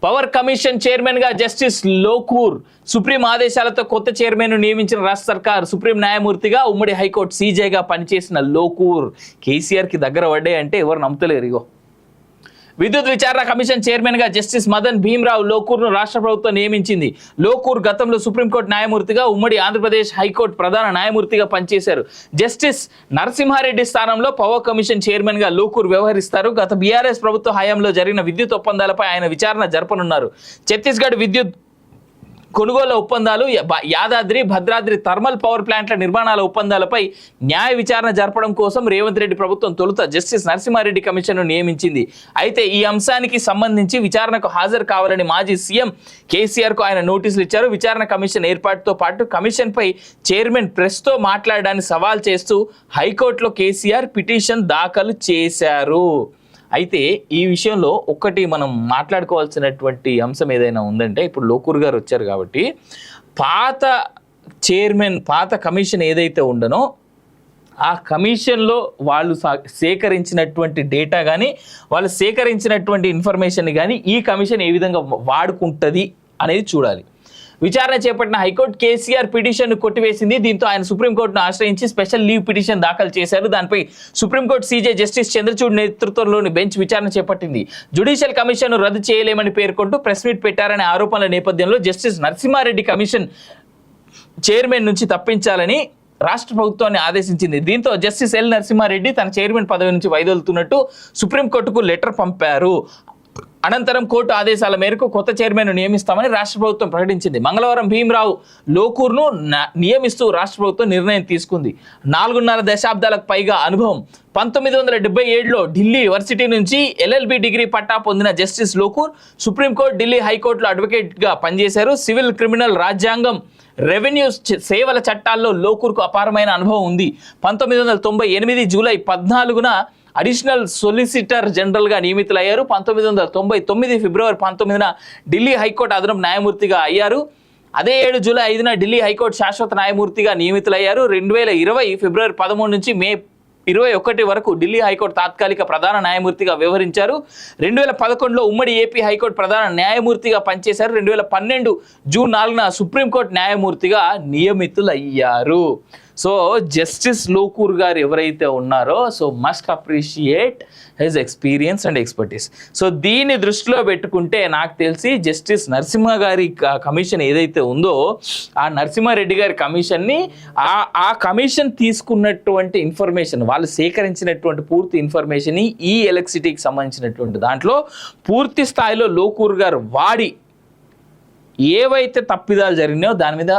Power commission chairman గా justice Lokur. Supreme ఆదేశాలతో కొత్త చైర్మన్ నియమించిన రాష్ట్ర సర్కార్. సుప్రీం న్యాయమూర్తిగా ఉమ్మడి హైకోర్టు సీజేగా పనిచేసిన లోకూర్ కేసీఆర్ కి దగ్గర పడ్డాయి అంటే ఎవరు నమ్మతలేరు. ఇగో విద్యుత్ విచారణ కమిషన్ చైర్మన్ గా జస్టిస్ మదన్ భీమ్రావు లోకూర్ ను రాష్ట్ర ప్రభుత్వం నియమించింది. లోకూర్ గతంలో సుప్రీంకోర్టు న్యాయమూర్తిగా, ఉమ్మడి ఆంధ్రప్రదేశ్ హైకోర్టు ప్రధాన న్యాయమూర్తిగా పనిచేశారు. జస్టిస్ నరసింహారెడ్డి స్థానంలో పవర్ కమిషన్ చైర్మన్ గా లోకూర్ వ్యవహరిస్తారు. గత బీఆర్ఎస్ ప్రభుత్వ హయాంలో జరిగిన విద్యుత్ ఒప్పందాలపై ఆయన విచారణ జరపనున్నారు. ఛత్తీస్గఢ్ విద్యుత్ కొనుగోలు ఒప్పందాలు, యాదాద్రి భద్రాద్రి థర్మల్ పవర్ ప్లాంట్ల నిర్మాణాల ఒప్పందాలపై న్యాయ విచారణ జరపడం కోసం రేవంత్ రెడ్డి ప్రభుత్వం తొలుత జస్టిస్ నరసింహారెడ్డి కమిషన్ను నియమించింది. అయితే ఈ అంశానికి సంబంధించి విచారణకు హాజరు కావాలని మాజీ సీఎం కేసీఆర్కు ఆయన నోటీసులు ఇచ్చారు. విచారణ కమిషన్ ఏర్పాటుతో పాటు కమిషన్పై చైర్మన్ ప్రెస్తో మాట్లాడడాన్ని సవాల్ చేస్తూ హైకోర్టులో కేసీఆర్ పిటిషన్ దాఖలు చేశారు. అయితే ఈ విషయంలో ఒక్కటి మనం మాట్లాడుకోవాల్సినటువంటి అంశం ఏదైనా ఉందంటే, ఇప్పుడు లోకూర్ గారు వచ్చారు కాబట్టి పాత చైర్మన్, పాత కమిషన్ ఏదైతే ఉండనో ఆ కమిషన్లో వాళ్ళు సేకరించినటువంటి డేటా కానీ, వాళ్ళు సేకరించినటువంటి ఇన్ఫర్మేషన్ కానీ ఈ కమిషన్ ఏ విధంగా వాడుకుంటుంది అనేది చూడాలి. విచారణ చేపట్టిన హైకోర్టు కేసీఆర్ పిటిషన్ను కొట్టివేసింది. దీంతో ఆయన సుప్రీంకోర్టును ఆశ్రయించి స్పెషల్ లీవ్ పిటిషన్ దాఖలు చేశారు. దానిపై సుప్రీంకోర్టు సీజే జస్టిస్ చంద్రచూడ్ నేతృత్వంలోని బెంచ్ విచారణ చేపట్టింది. జ్యుడిషియల్ కమిషన్ను రద్దు చేయలేమని పేర్కొంటూ ప్రెస్ మీట్ పెట్టారనే ఆరోపణల నేపథ్యంలో జస్టిస్ నరసింహారెడ్డి కమిషన్ చైర్మన్ నుంచి తప్పించాలని రాష్ట్ర ప్రభుత్వాన్ని ఆదేశించింది. దీంతో జస్టిస్ ఎల్ నరసింహారెడ్డి తన చైర్మన్ పదవి నుంచి వైదొలుతున్నట్టు సుప్రీంకోర్టుకు లెటర్ పంపారు. అనంతరం కోర్టు ఆదేశాల మేరకు కొత్త చైర్మన్ను నియమిస్తామని రాష్ట్ర ప్రభుత్వం ప్రకటించింది. మంగళవారం భీమ్రావు లోకూర్ను నియమిస్తూ రాష్ట్ర ప్రభుత్వం నిర్ణయం తీసుకుంది. 4.5 దశాబ్దాలకు పైగా అనుభవం. 1977లో ఢిల్లీ యూనివర్సిటీ నుంచి LLB డిగ్రీ పట్టా పొందిన జస్టిస్ లోకూర్ సుప్రీంకోర్టు, ఢిల్లీ హైకోర్టులో అడ్వకేట్గా పనిచేశారు. సివిల్, క్రిమినల్, రాజ్యాంగం, రెవెన్యూ సేవల చట్టాల్లో లోకూర్కు అపారమైన అనుభవం ఉంది. 1998 జూలై 14న అడిషనల్ సొలిసిటర్ జనరల్గా నియమితులయ్యారు. 1999 ఫిబ్రవరి 19న ఢిల్లీ హైకోర్టు అదనపు న్యాయమూర్తిగా అయ్యారు. అదే 7 జూలై 5న ఢిల్లీ హైకోర్టు శాశ్వత న్యాయమూర్తిగా నియమితులయ్యారు. 2020 ఫిబ్రవరి 13 నుంచి మే 21 వరకు ఢిల్లీ హైకోర్టు తాత్కాలిక ప్రధాన న్యాయమూర్తిగా వ్యవహరించారు. 2011లో ఉమ్మడి ఏపీ హైకోర్టు ప్రధాన న్యాయమూర్తిగా పనిచేశారు. 2012 జూన్ 4న సుప్రీంకోర్టు న్యాయమూర్తిగా నియమితులయ్యారు. సో జస్టిస్ లోకూర్ గారు ఎవరైతే ఉన్నారో, so must appreciate his experience and expertise. So దీన్ని దృష్టిలో పెట్టుకుంటే నాకు తెలిసి జస్టిస్ నరసింహ గారి కమిషన్ ఏదైతే ఉందో ఆ నరసింహారెడ్డి గారి కమిషన్ని, ఆ కమిషన్ తీసుకున్నటువంటి ఇన్ఫర్మేషన్, వాళ్ళు సేకరించినటువంటి పూర్తి ఇన్ఫర్మేషన్ ఈ ఎలక్ట్రిసిటీకి సంబంధించినటువంటి దాంట్లో పూర్తి స్థాయిలో లోకూర్ గారు వాడి ఏవైతే తప్పిదాలు జరిగినాయో దాని మీద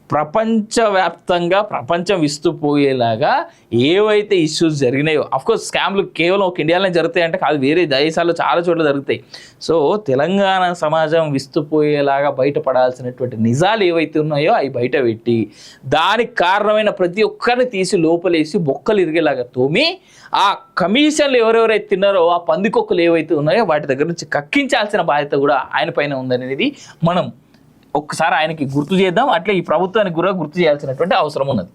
ప్రపంచవ్యాప్తంగా ప్రపంచం విస్తుపోయేలాగా ఏవైతే ఇష్యూస్ జరిగినాయో, అఫ్కోర్స్ స్కామ్లు కేవలం ఒక ఇండియాలోనే జరుగుతాయంటే కాదు, వేరే దేశాల్లో చాలా చోట్ల జరుగుతాయి. సో తెలంగాణ సమాజం విస్తుపోయేలాగా బయటపడాల్సినటువంటి నిజాలు ఏవైతే ఉన్నాయో అవి బయట పెట్టి దానికి కారణమైన ప్రతి ఒక్కరిని తీసి లోపలేసి బొక్కలు ఇరిగేలాగా తోమి ఆ కమిషన్లు ఎవరెవరైతే తిన్నారో ఆ పందికొక్కలు ఏవైతే ఉన్నాయో వాటి దగ్గర నుంచి కక్కించాల్సిన బాధ్యత కూడా ఆయన పైన ఉందనేది మనం ఒక్కసారి ఆయనకి గుర్తు చేద్దాం. అట్లే ఈ ప్రభుత్వానికి కూడా గుర్తు చేయాల్సినటువంటి అవసరం ఉన్నది.